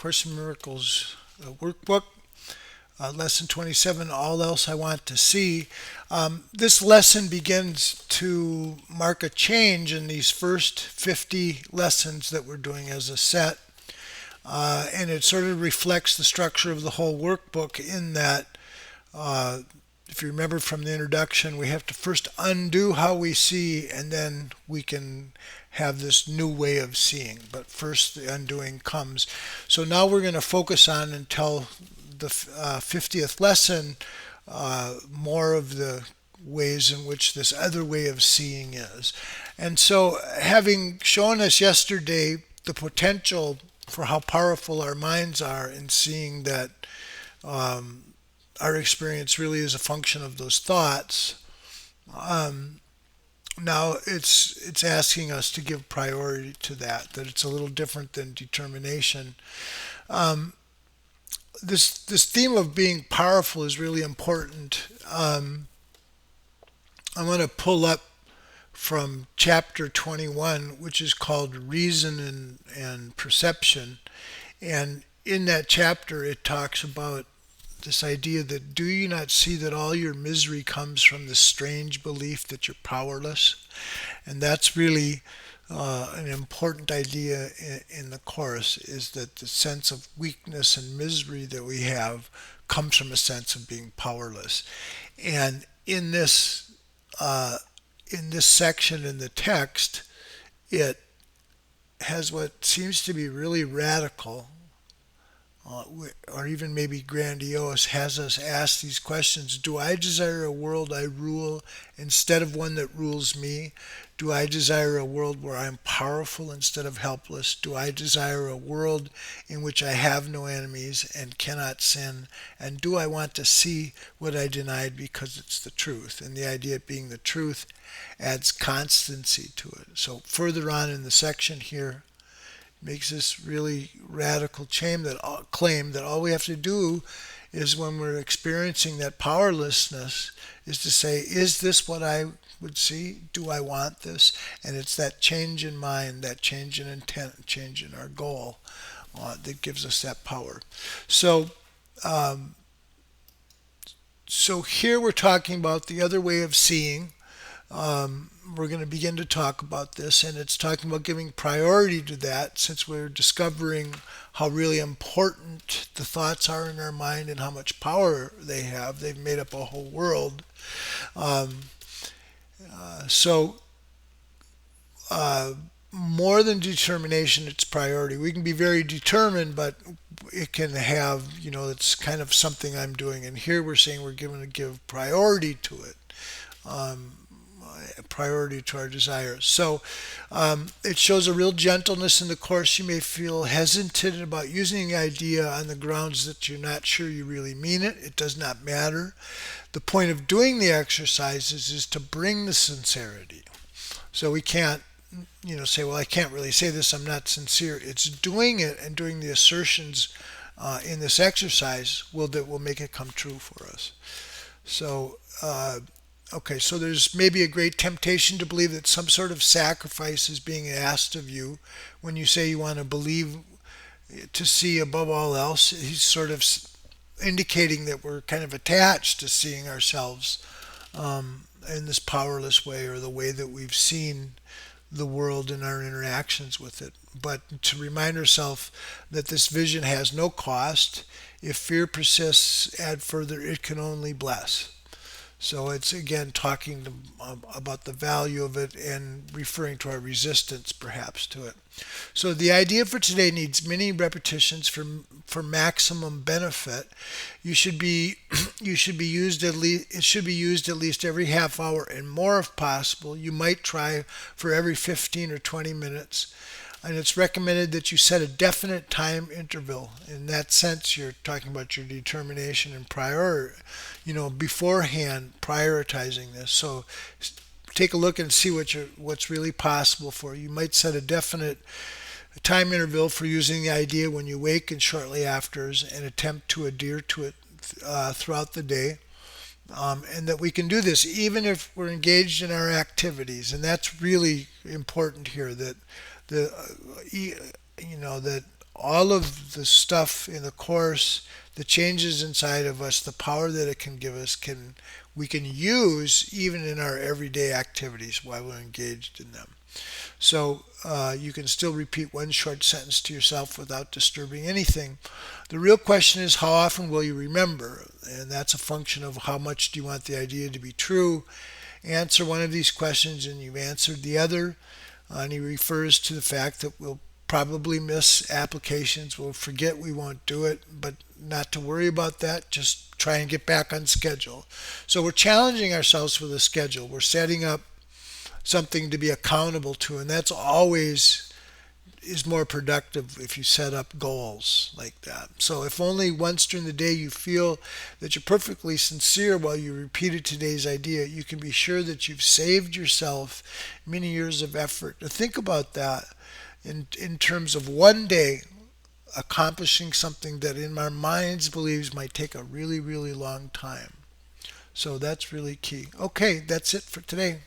Course in Miracles workbook, lesson 27, All Else I Want to See. This lesson begins to mark a change in these first 50 lessons that we're doing as a set. And it sort of reflects the structure of the whole workbook in that, uh, if you remember from the introduction, we have to first undo how we see, and then we can have this new way of seeing. But first, the undoing comes. So now we're going to focus on until the 50th lesson more of the ways in which this other way of seeing is. And so, having shown us yesterday the potential for how powerful our minds are in seeing that our experience really is a function of those thoughts. Um, Now it's asking us to give priority to that it's a little different than determination. Um, this theme of being powerful is really important. I'm going to pull up from chapter 21, which is called Reason and Perception. And in that chapter, it talks about this idea that do you not see that all your misery comes from the strange belief that you're powerless? And that's really an important idea in the Course, is that the sense of weakness and misery that we have comes from a sense of being powerless. And uh, in this section in the text, it has what seems to be really radical, or even maybe grandiose, has us ask these questions. Do I desire a world I rule instead of one that rules me? Do I desire a world where I'm powerful instead of helpless? Do I desire a world in which I have no enemies and cannot sin? And do I want to see what I denied because it's the truth? And the idea of being the truth adds constancy to it. So further on in the section here, makes this really radical claim that all we have to do is, when we're experiencing that powerlessness, is to say, is this what I would see? Do I want this? And it's that change in mind, that change in intent, change in our goal that gives us that power. So, um, so here we're talking about the other way of seeing. We're going to begin to talk about this, and it's talking about giving priority to that, since we're discovering how really important the thoughts are in our mind and how much power they have. They've made up a whole world. Um, so, uh, more than determination, it's priority. We can be very determined, but it can have, it's kind of something I'm doing. And here we're saying we're going to give priority to it. Um, Priority to our desires. So it shows a real gentleness in the Course. You may feel hesitant about using the idea on the grounds that you're not sure you really mean it. It does not matter. The point of doing the exercises is to bring the sincerity. So we can't, say, well, I can't really say this, I'm not sincere. It's doing it and doing the assertions in this exercise that will make it come true for us. So, okay, so there's maybe a great temptation to believe that some sort of sacrifice is being asked of you when you say you want to believe to see above all else. He's sort of indicating that we're kind of attached to seeing ourselves in this powerless way, or the way that we've seen the world and our interactions with it. But to remind ourselves that this vision has no cost. If fear persists, add further, it can only bless. So it's again talking about the value of it and referring to our resistance perhaps to it. So the idea for today needs many repetitions for maximum benefit. You should be you should be used at least It should be used at least every half hour and more if possible. You might try for every 15 or 20 minutes. And it's recommended that you set a definite time interval. In that sense, you're talking about your determination and beforehand prioritizing this. So take a look and see what's really possible for you. You might set a definite time interval for using the idea when you wake and shortly after, and attempt to adhere to it throughout the day. And that we can do this even if we're engaged in our activities. And that's really important here, that the that all of the stuff in the course, the changes inside of us, the power that it can give us, can we can use even in our everyday activities while we're engaged in them. So you can still repeat one short sentence to yourself without disturbing anything. The real question is, how often will you remember? And that's a function of how much do you want the idea to be true. Answer one of these questions and you've answered the other. And he refers to the fact that we'll probably miss applications, we'll forget, we won't do it, but not to worry about that. Just try and get back on schedule. So we're challenging ourselves with a schedule. We're setting up something to be accountable to, and that's always is more productive if you set up goals like that. So if only once during the day you feel that you're perfectly sincere while you repeated today's idea, you can be sure that you've saved yourself many years of effort. Now think about that in terms of one day accomplishing something that in our minds believes might take a really, really long time. So that's really key. Okay, that's it for today.